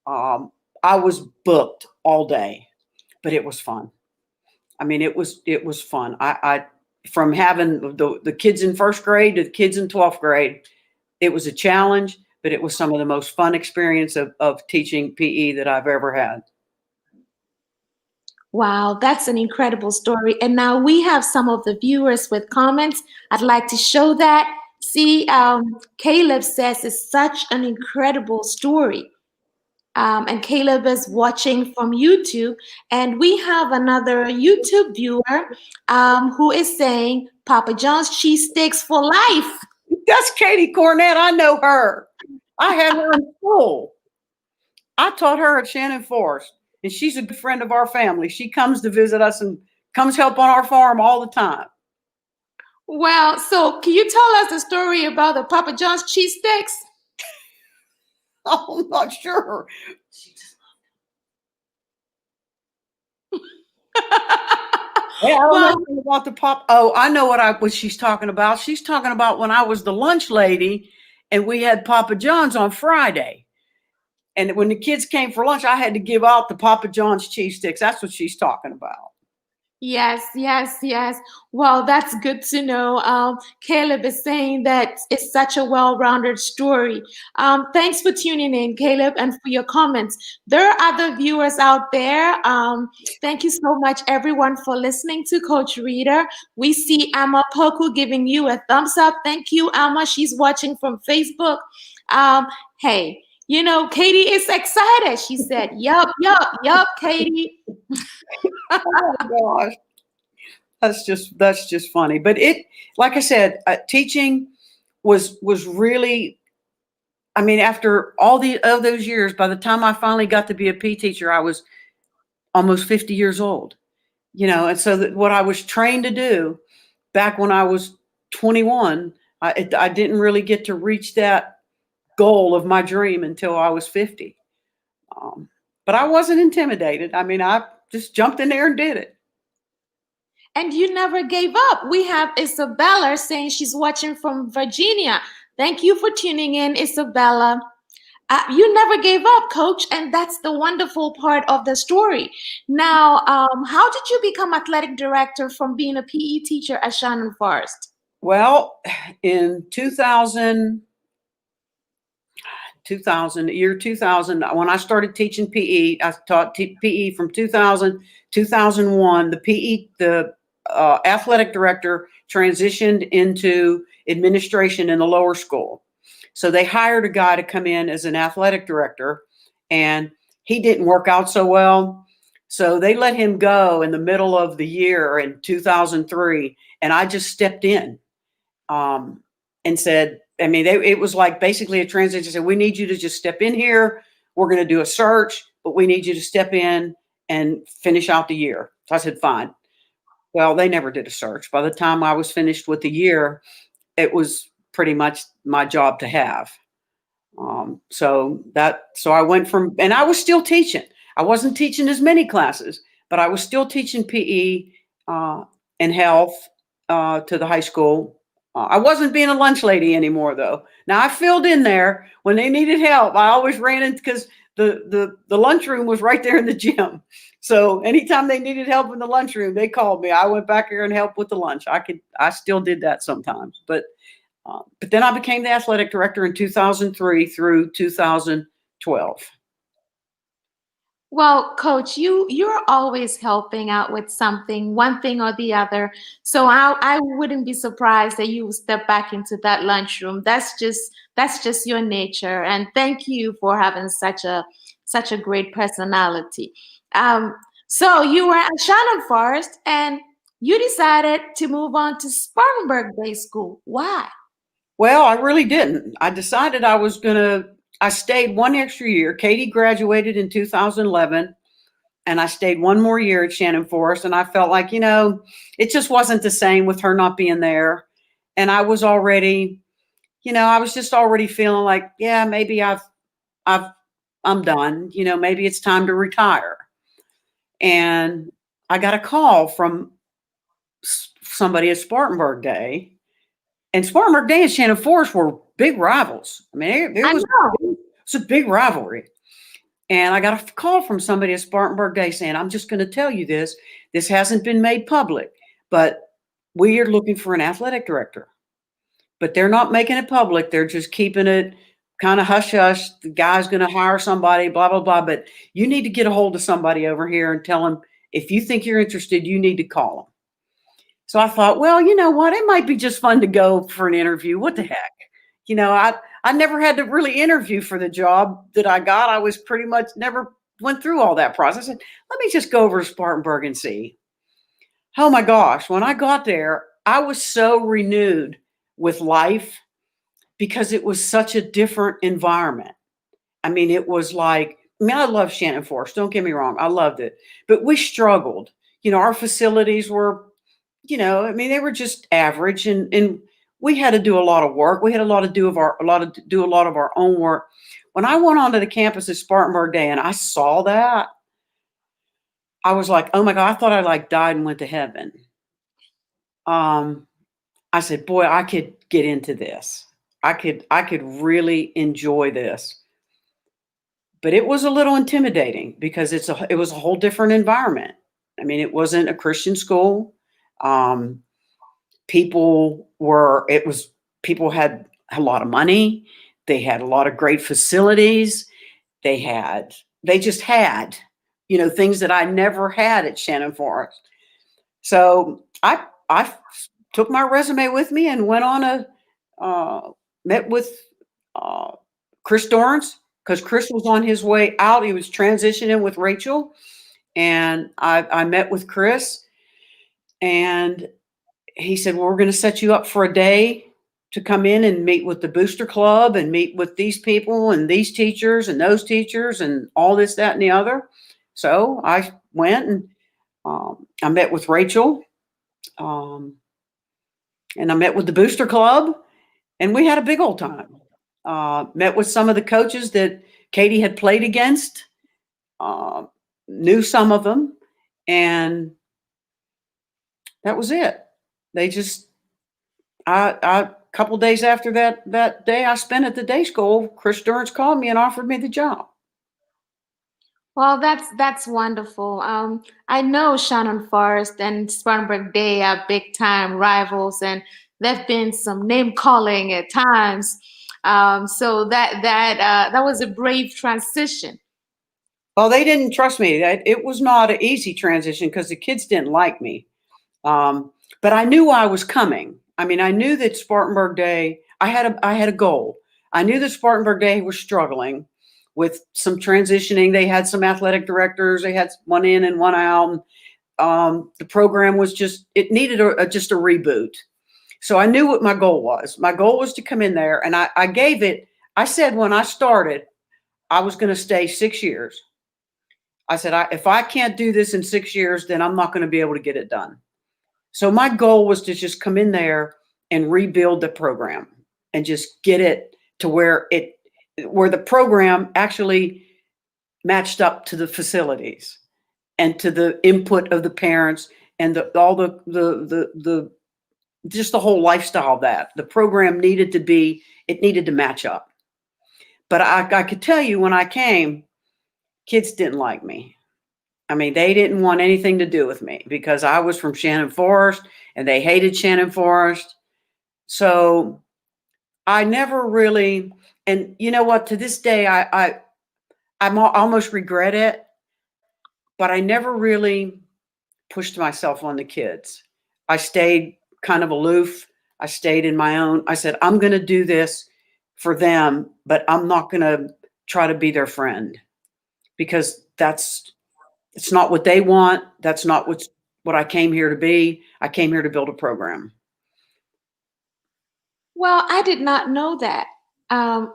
Um, I was booked all day, but it was fun. I mean, it was fun. I from having the kids in first grade to the kids in 12th grade, it was a challenge, but it was some of the most fun experience of teaching PE that I've ever had. Wow, that's an incredible story. And now we have some of the viewers with comments. I'd like to show that. See, Caleb says it's such an incredible story. And Caleb is watching from YouTube. And we have another YouTube viewer who is saying Papa John's cheese sticks for life. That's Katie Cornett. I know her. I had her in school. I taught her at Shannon Forest, and she's a good friend of our family. She comes to visit us and comes help on our farm all the time. Well, so can you tell us the story about the Papa John's cheese sticks? I'm not sure. Yeah, I don't know Well, anything about the pop. Oh, I know what she's talking about. She's talking about when I was the lunch lady, and we had Papa John's on Friday. And when the kids came for lunch, I had to give out the Papa John's cheese sticks. That's what she's talking about. yes, yes, yes. Well, that's good to know. Caleb is saying that it's such a well-rounded story. Thanks for tuning in, Caleb, and for your comments. There are other viewers out there. Thank you so much, everyone, for listening to Coach Rita. We see Amma Poku giving you a thumbs up. Thank you, Amma. She's watching from Facebook. Hey, Katie is excited. She said, yup, yup, yup, Katie. Oh my gosh. That's just funny. But like I said, teaching was really. I mean, after all of those years, by the time I finally got to be a PE teacher, I was almost 50 years old. And so that what I was trained to do back when I was 21, I didn't really get to reach that goal of my dream until I was 50. But I wasn't intimidated. I mean, I just jumped in there and did it. And you never gave up. We have Isabella saying she's watching from Virginia. Thank you for tuning in, Isabella. You never gave up, Coach, and that's the wonderful part of the story. Now, how did you become athletic director from being a PE teacher at Shannon Forest? Well, in 2000, when I started teaching PE, I taught PE from 2000, 2001. The athletic director transitioned into administration in the lower school. So they hired a guy to come in as an athletic director, and he didn't work out so well. So they let him go in the middle of the year in 2003, and I just stepped in and said, I mean, it was like basically a transition. Said, we need you to just step in here. We're going to do a search, but we need you to step in and finish out the year. So I said, fine. Well, they never did a search. By the time I was finished with the year, it was pretty much my job to have. So I went from, and I was still teaching. I wasn't teaching as many classes, but I was still teaching PE and health to the high school. I wasn't being a lunch lady anymore, though. Now I filled in there when they needed help. I always ran in because the lunchroom was right there in the gym. So anytime they needed help in the lunchroom, they called me. I went back there and helped with the lunch. I still did that sometimes, but then I became the athletic director in 2003 through 2012. Well, Coach, you're always helping out with something, one thing or the other. So I wouldn't be surprised that you would step back into that lunchroom. That's just your nature. And thank you for having such a great personality. So you were at Shannon Forest, and you decided to move on to Spartanburg Day School. Why? Well, I really didn't. I decided I stayed one extra year. Katie graduated in 2011, and I stayed one more year at Shannon Forest. And I felt like, it just wasn't the same with her not being there. And I was already, I was just already feeling like, yeah, maybe I've, I'm done. Maybe it's time to retire. And I got a call from somebody at Spartanburg Day. And Spartanburg Day and Shannon Forest were big rivals. I mean, I know. it's a big rivalry. And I got a call from somebody at Spartanburg Day saying, I'm just going to tell you this. This hasn't been made public, but we are looking for an athletic director. But they're not making it public. They're just keeping it kind of hush hush. The guy's going to hire somebody, blah, blah, blah. But you need to get a hold of somebody over here and tell them, if you think you're interested, you need to call them. So I thought, well, you know what? It might be just fun to go for an interview. What the heck? I never had to really interview for the job that I got. I was pretty much never went through all that process. And let me just go over to Spartanburg and see. Oh my gosh. When I got there, I was so renewed with life because it was such a different environment. I mean, it was like, I love Shannon Forest. Don't get me wrong. I loved it, but we struggled. Our facilities were, they were just average, and we had to do a lot of work. We had a lot of our own work. When I went onto the campus at Spartanburg Day and I saw that, I was like, oh my God, I thought I like died and went to heaven. I said, boy, I could get into this. I could really enjoy this. But it was a little intimidating because it was a whole different environment. I mean, it wasn't a Christian school. People had a lot of money. They had a lot of great facilities. They just had, things that I never had at Shannon Forest. So I took my resume with me and went on met with Chris Dorrance, because Chris was on his way out. He was transitioning with Rachel. And I met with Chris, and he said, well, we're going to set you up for a day to come in and meet with the booster club and meet with these people and these teachers and those teachers and all this, that, and the other. So I went and I met with Rachel, and I met with the booster club, and we had a big old time. Met with some of the coaches that Katie had played against, knew some of them, and that was it. They just, a couple days after that day I spent at the day school, Chris Dorrance called me and offered me the job. Well, that's wonderful. I know Shannon Forest and Spartanburg Day are big time rivals, and there've been some name calling at times. So that was a brave transition. Well, they didn't trust me. It was not an easy transition because the kids didn't like me. But I knew I was coming. I mean, I knew that Spartanburg Day, I had a goal. I knew that Spartanburg Day was struggling with some transitioning. They had some athletic directors. They had one in and one out. The program was it needed just a reboot. So I knew what my goal was. My goal was to come in there, and I said when I started, I was going to stay 6 years. I said, if I can't do this in 6 years, then I'm not going to be able to get it done. So my goal was to just come in there and rebuild the program and just get it to where the program actually matched up to the facilities and to the input of the parents and just the whole lifestyle of that. The program needed to match up. But I could tell you when I came, kids didn't like me. I mean, they didn't want anything to do with me because I was from Shannon Forest and they hated Shannon Forest. So I never really, and you know what, to this day, I almost regret it, but I never really pushed myself on the kids. I stayed kind of aloof. I stayed in my own. I said, I'm going to do this for them, but I'm not going to try to be their friend because it's not what they want. That's not what I came here to be. I came here to build a program. Well, I did not know that.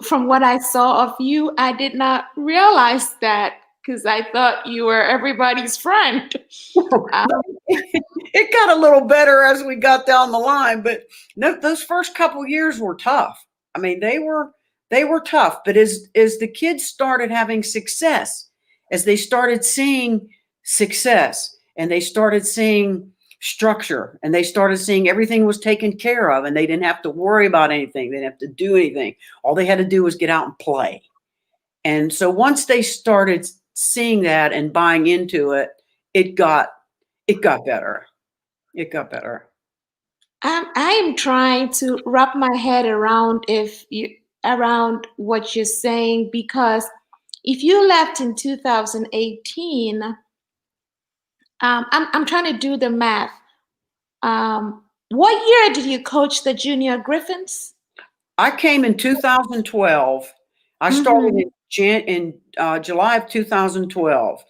From what I saw of you, I did not realize that because I thought you were everybody's friend. Um, It got a little better as we got down the line, but no, those first couple years were tough. I mean, they were tough, but as the kids started having success, as they started seeing success and they started seeing structure and they started seeing everything was taken care of and they didn't have to worry about anything, they didn't have to do anything. All they had to do was get out and play. And so once they started seeing that and buying into it, it got it got better. It got better. I'm trying to wrap my head around if you around what you're saying because if you left in 2018, I'm trying to do the math. What year did you coach the junior Griffins? I came in 2012. I started Mm-hmm. in July of 2012.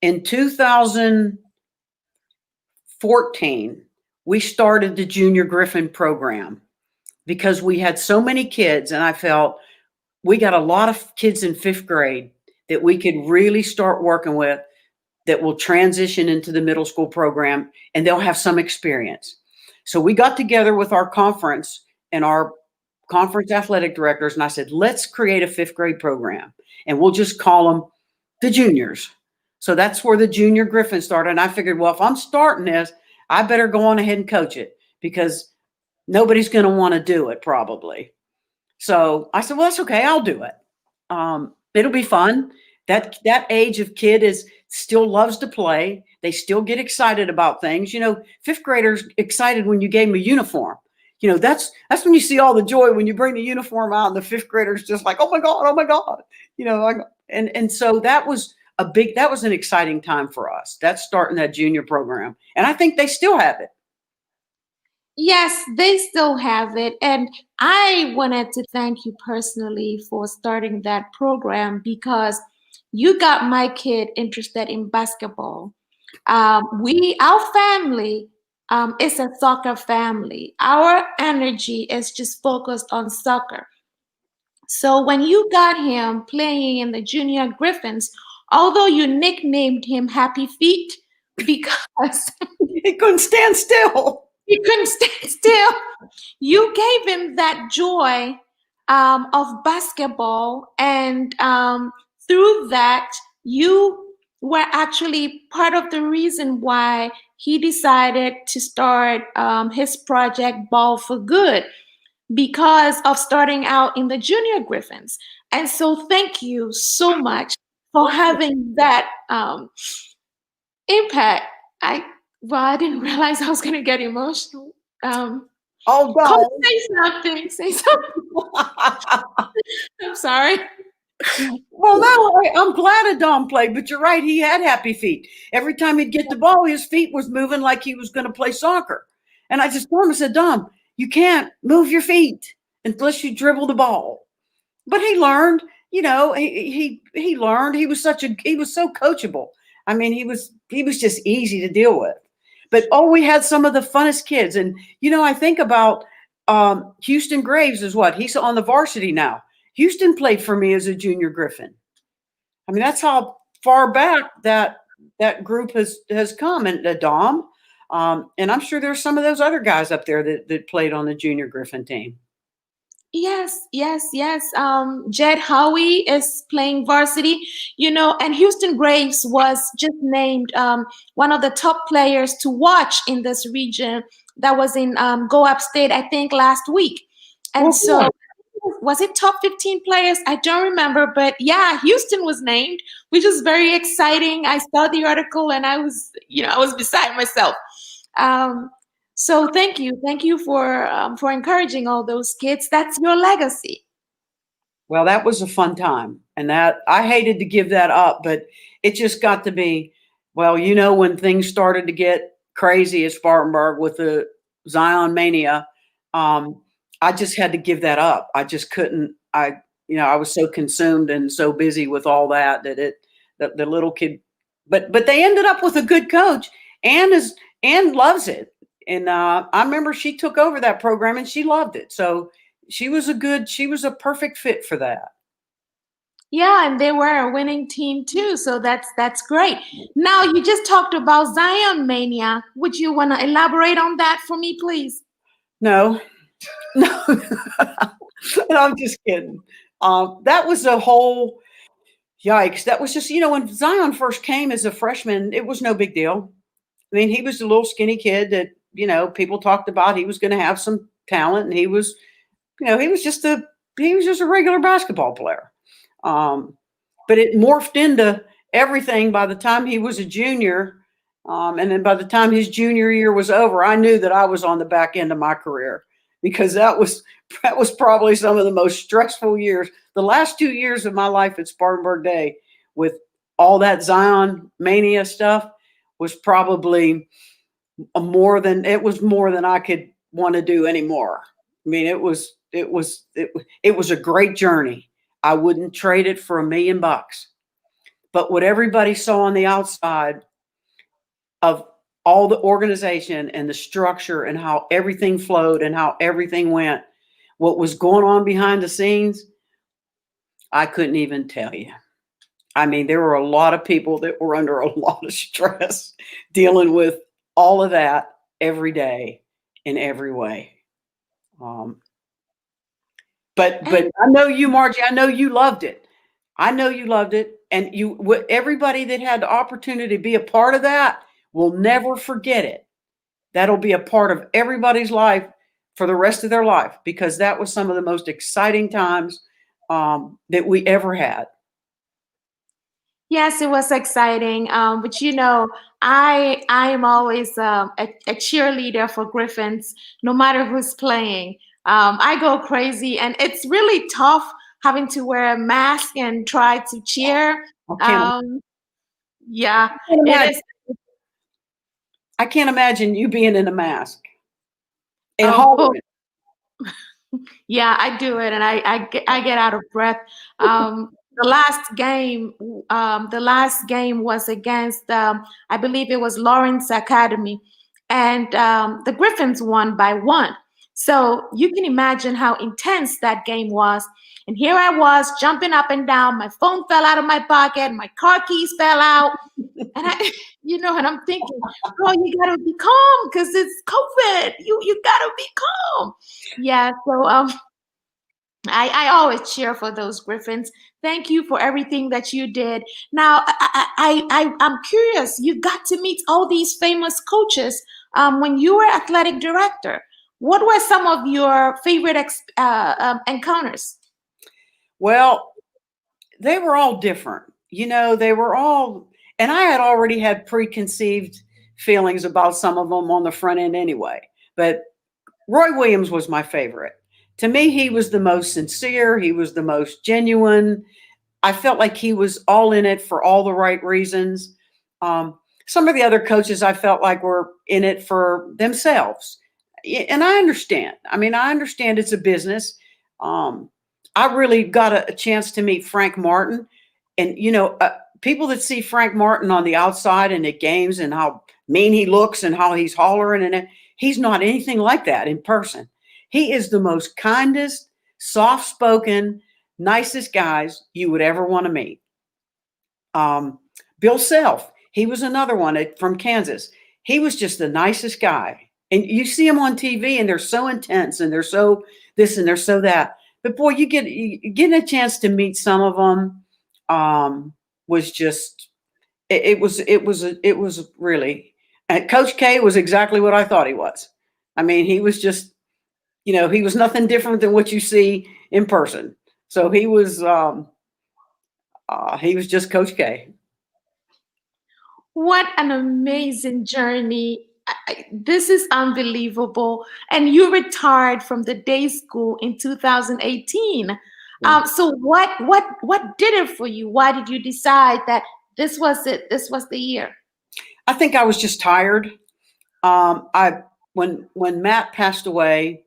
In 2014, we started the Junior Griffin program because we had so many kids, and I felt we got a lot of kids in fifth grade that we could really start working with that will transition into the middle school program and they'll have some experience. So we got together with our conference and our conference athletic directors, and I said, let's create a fifth grade program and we'll just call them the juniors. So that's where the Junior Griffin started. And I figured, well, if I'm starting this, I better go on ahead and coach it because nobody's going to want to do it probably. So I said, well, that's okay. I'll do it. It'll be fun. That age of kid is still loves to play. They still get excited about things. You know, fifth graders excited when you gave them a uniform. You know, that's when you see all the joy when you bring the uniform out and the fifth graders just like, oh my God, oh my God. You know, and so that was an exciting time for us. That's starting that junior program. And I think they still have it. Yes, they still have it. And I wanted to thank you personally for starting that program because you got my kid interested in basketball. Our family is a soccer family. Our energy is just focused on soccer. So when you got him playing in the Junior Griffins, although you nicknamed him Happy Feet because He couldn't stand still. he couldn't stand still, you gave him that joy of basketball, and through that, you were actually part of the reason why he decided to start his project Ball for Good because of starting out in the Junior Griffins. And so, thank you so much for having that impact. I didn't realize I was going to get emotional. Oh, Come God. say something. Say something. I'm sorry. Well, no, I'm glad Adom played, but you're right. He had happy feet. Every time he'd get the ball, his feet was moving like he was going to play soccer. And I just told him, I said, Dom, you can't move your feet unless you dribble the ball. But he learned, you know, he learned. He was so coachable. I mean, he was just easy to deal with. But oh, we had some of the funnest kids. And you know, I think about Houston Graves is what? He's on the varsity now. Houston played for me as a junior Griffin. I mean, that's how far back that group has come. And Dom, and I'm sure there's some of those other guys up there that played on the junior Griffin team. Yes, yes, yes. Jed Howie is playing varsity, and Houston Graves was just named one of the top players to watch in this region that was in Go Upstate, I think, last week. And Well, so, good. was it top 15 players? I don't remember, but yeah, Houston was named, which is very exciting. I saw the article and I was beside myself. Um, so thank you for encouraging all those kids. That's your legacy. Well, that was a fun time, and that I hated to give that up, but it just got to be. Well, you know, when things started to get crazy at Spartanburg with the Zion Mania, um, I just had to give that up. I just couldn't. I was so consumed and so busy with all that that the little kid. But they ended up with a good coach, Ann loves it. And I remember she took over that program and she loved it. So she was a perfect fit for that. Yeah, and they were a winning team too, so that's great. Now you just talked about Zion Mania. Would you want to elaborate on that for me, please? No, no, I'm just kidding. That was a whole yikes. That was just, when Zion first came as a freshman, it was no big deal. I mean, he was a little skinny kid that, people talked about he was going to have some talent, and he was just a regular basketball player. But it morphed into everything by the time he was a junior. And then by the time his junior year was over, I knew that I was on the back end of my career, because that was probably some of the most stressful years. The last 2 years of my life at Spartanburg Day, with all that Zion Mania stuff, was probably more than I could want to do anymore. I mean, it was a great journey. I wouldn't trade it for $1,000,000. But what everybody saw on the outside of all the organization and the structure and how everything flowed and how everything went, what was going on behind the scenes, I couldn't even tell you. I mean, there were a lot of people that were under a lot of stress dealing with all of that every day in every way. But And I know you, Marjy. I know you loved it. I know you loved it, and everybody that had the opportunity to be a part of that will never forget it. That'll be a part of everybody's life for the rest of their life, because that was some of the most exciting times that we ever had. yes, it was exciting. But I am always a cheerleader for Griffins, no matter who's playing. I go crazy, and it's really tough having to wear a mask and try to cheer. I can't, Um, yeah, I can't it imagine. is. I can't imagine you being in a mask and Oh, hollering. yeah, I do it, and I get out of breath. The last game was against, I believe it was Lawrence Academy, and the Griffins won by 1. So you can imagine how intense that game was. And here I was jumping up and down. My phone fell out of my pocket. My car keys fell out. And and I'm thinking, girl, you gotta be calm because it's COVID. You gotta be calm. Yeah. So I always cheer for those Griffins. Thank you for everything that you did. Now I'm curious. You got to meet all these famous coaches when you were athletic director. What were some of your favorite encounters? Well, they were all different. They were all, and I had already had preconceived feelings about some of them on the front end anyway. But Roy Williams was my favorite. To me, he was the most sincere. He was the most genuine. I felt like he was all in it for all the right reasons. Some of the other coaches I felt like were in it for themselves. And I understand. I mean, I understand it's a business. I really got a chance to meet Frank Martin. And, people that see Frank Martin on the outside and at games and how mean he looks and how he's hollering, and he's not anything like that in person. He is the most kindest, soft-spoken, nicest guys you would ever want to meet. Bill Self, he was another one from Kansas. He was just the nicest guy. And you see them on TV, and they're so intense, and they're so this, and they're so that. But boy, getting a chance to meet some of them was just it was really. And Coach K was exactly what I thought he was. I mean, he was just, he was nothing different than what you see in person. So he was just Coach K. What an amazing journey. This is unbelievable. And you retired from the day school in 2018. So what did it for you? Why did you decide that this was it? This was the year? I think I was just tired. I when Matt passed away,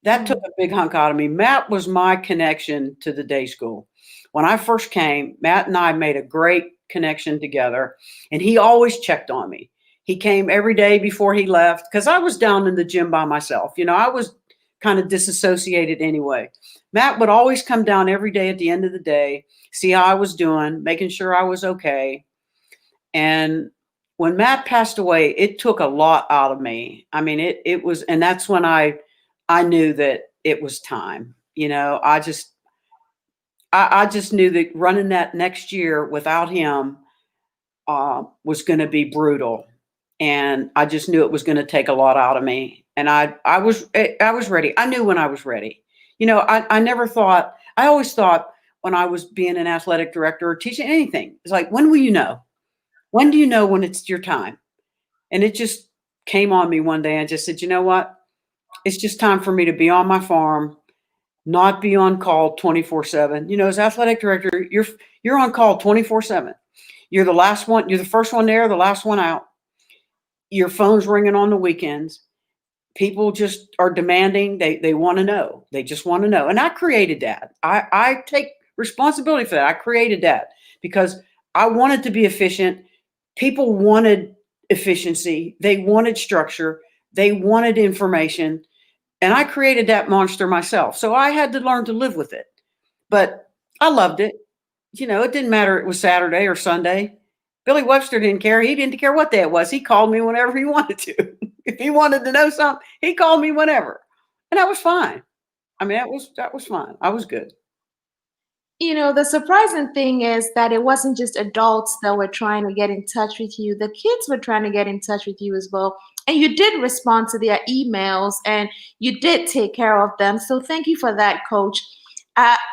that took a big hunk out of me. Matt was my connection to the day school. When I first came, Matt and I made a great connection together, and he always checked on me. He came every day before he left because I was down in the gym by myself. I was kind of disassociated anyway. Matt would always come down every day at the end of the day, see how I was doing, making sure I was okay. And when Matt passed away, it took a lot out of me. I mean, it was, and that's when I knew that it was time. I just knew that running that next year without him was going to be brutal, and I just knew it was going to take a lot out of me. And I was ready. I knew when I was ready. I never thought. I always thought when I was being an athletic director or teaching anything, it's like, when will you know? When do you know when it's your time? And it just came on me one day. I just said, you know what? It's just time for me to be on my farm, not be on call 24/7. As athletic director, you're on call 24/7. You're the last one, you're the first one there, the last one out. Your phone's ringing on the weekends. People just are demanding, they want to know. They just want to know. And I created that. I take responsibility for that. I created that because I wanted to be efficient. People wanted efficiency. They wanted structure. They wanted information. And I created that monster myself. So I had to learn to live with it. But I loved it. It didn't matter it was Saturday or Sunday. Billy Webster didn't care. He didn't care what day it was. He called me whenever he wanted to. If he wanted to know something, he called me whenever. And that was fine. I mean, that was fine. I was good. The surprising thing is that it wasn't just adults that were trying to get in touch with you. The kids were trying to get in touch with you as well. And you did respond to their emails and you did take care of them. So thank you for that, Coach.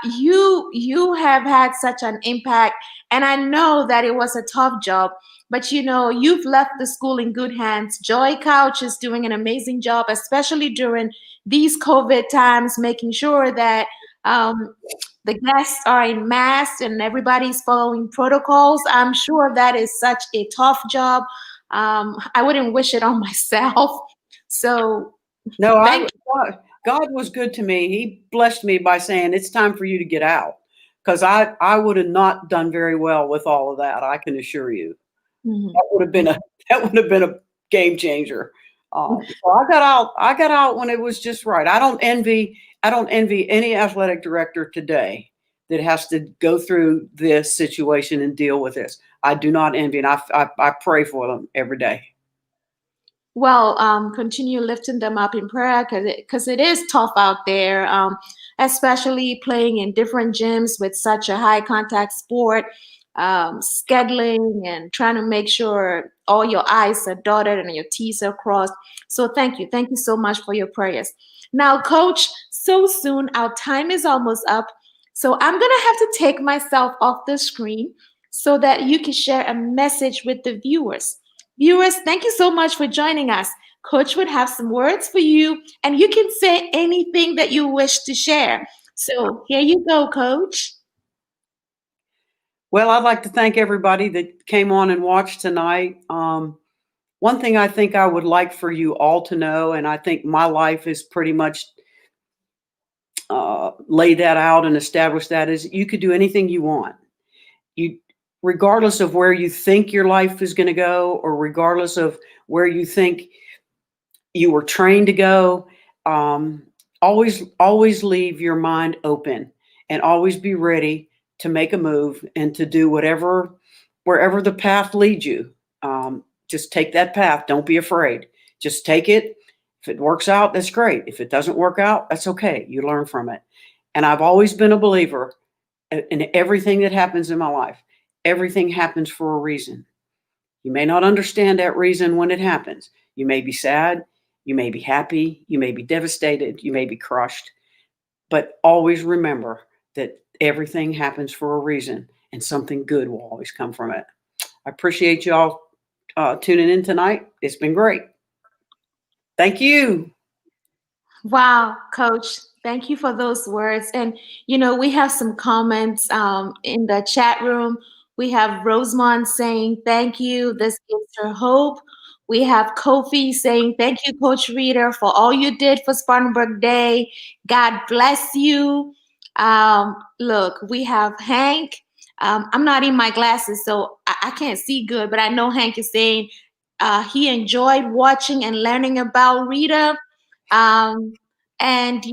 You have had such an impact, and I know that it was a tough job, but you've left the school in good hands. Joy Couch is doing an amazing job, especially during these COVID times, making sure that the guests are in masks and everybody's following protocols. I'm sure that is such a tough job. I wouldn't wish it on myself. So No, thank God was good to me. He blessed me by saying it's time for you to get out, because I would have not done very well with all of that. I can assure you. you. That would have been a that would have been a game changer. So I got out. I got out when it was just right. I don't envy any athletic director today that has to go through this situation and deal with this. I do not envy, and I pray for them every day. Well, continue lifting them up in prayer because it is tough out there, especially playing in different gyms with such a high contact sport, scheduling and trying to make sure all your I's are dotted and your T's are crossed. So thank you. Thank you so much for your prayers. Now, Coach, so soon our time is almost up. So I'm going to have to take myself off the screen so that you can share a message with the viewers. Viewers, thank you so much for joining us. Coach would have some words for you, and you can say anything that you wish to share. So here you go, Coach. Well, I'd like to thank everybody that came on and watched tonight. One thing I think I would like for you all to know, and I think my life is pretty much laid that out and established that, is you could do anything you want. You, regardless of where you think your life is going to go, or regardless of where you think you were trained to go, always leave your mind open and always be ready to make a move and to do wherever the path leads you. Just take that path. Don't be afraid. Just take it. If it works out, that's great. If it doesn't work out, that's okay. You learn from it. And I've always been a believer in everything that happens in my life. Everything happens for a reason. You may not understand that reason when it happens. You may be sad. You may be happy. You may be devastated. You may be crushed. But always remember that everything happens for a reason, and something good will always come from it. I appreciate y'all tuning in tonight. It's been great. Thank you. Wow, Coach, thank you for those words. And we have some comments in the chat room. We have Rosemont saying thank you. This gives her hope. We have Kofi saying thank you, Coach Rita, for all you did for Spartanburg Day. God bless you. Look, we have Hank. I'm not in my glasses, so I can't see good, but I know Hank is saying he enjoyed watching and learning about Rita. Um, and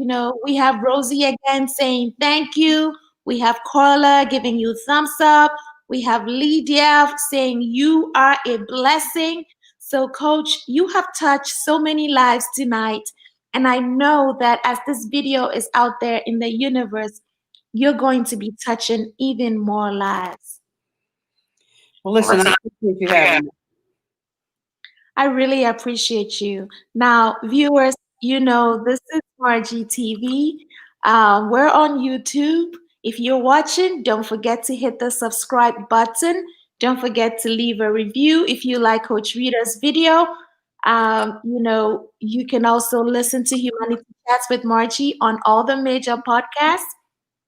we have Rosie again saying thank you. We have Carla giving you thumbs up. We have Lydia saying you are a blessing. So, Coach, you have touched so many lives tonight. And I know that as this video is out there in the universe, you're going to be touching even more lives. Well, listen, I appreciate you having me. I really appreciate you. Now, viewers, this is Marjy TV. We're on YouTube. If you're watching, don't forget to hit the subscribe button. Don't forget to leave a review if you like Coach Rita's video. You can also listen to Humanity Chats with Marjy on all the major podcasts.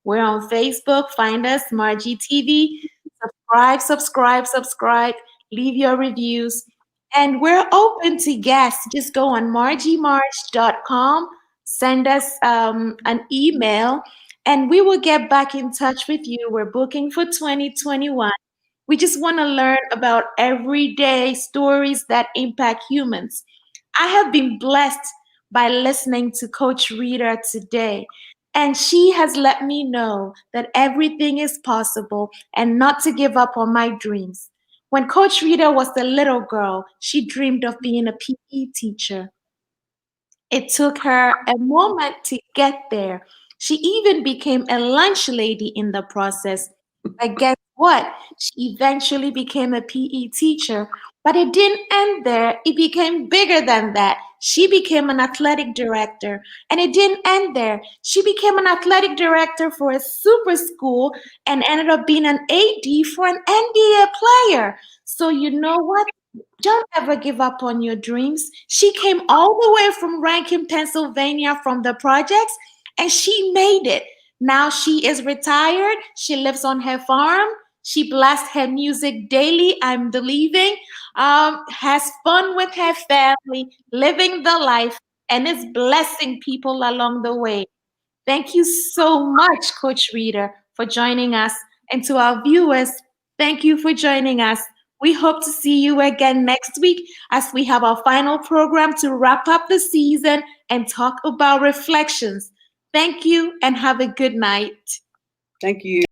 We're on Facebook. Find us, Marjy TV. Subscribe, subscribe, subscribe. Leave your reviews. And we're open to guests. Just go on marjymarch.com, send us an email, and we will get back in touch with you. We're booking for 2021. We just want to learn about everyday stories that impact humans. I have been blessed by listening to Coach Rita today. And she has let me know that everything is possible and not to give up on my dreams. When Coach Rita was a little girl, she dreamed of being a PE teacher. It took her a moment to get there. She even became a lunch lady in the process. But guess what? She eventually became a PE teacher. But it didn't end there. It became bigger than that. She became an athletic director. And it didn't end there. She became an athletic director for a super school and ended up being an AD for an NBA player. So, you know what? Don't ever give up on your dreams. She came all the way from Rankin, Pennsylvania from the projects and she made it. Now she is retired. She lives on her farm. She blasts her music daily, I'm believing. Has fun with her family, living the life, and is blessing people along the way. Thank you so much, Coach Rita, for joining us. And to our viewers, thank you for joining us. We hope to see you again next week as we have our final program to wrap up the season and talk about reflections. Thank you and have a good night. Thank you.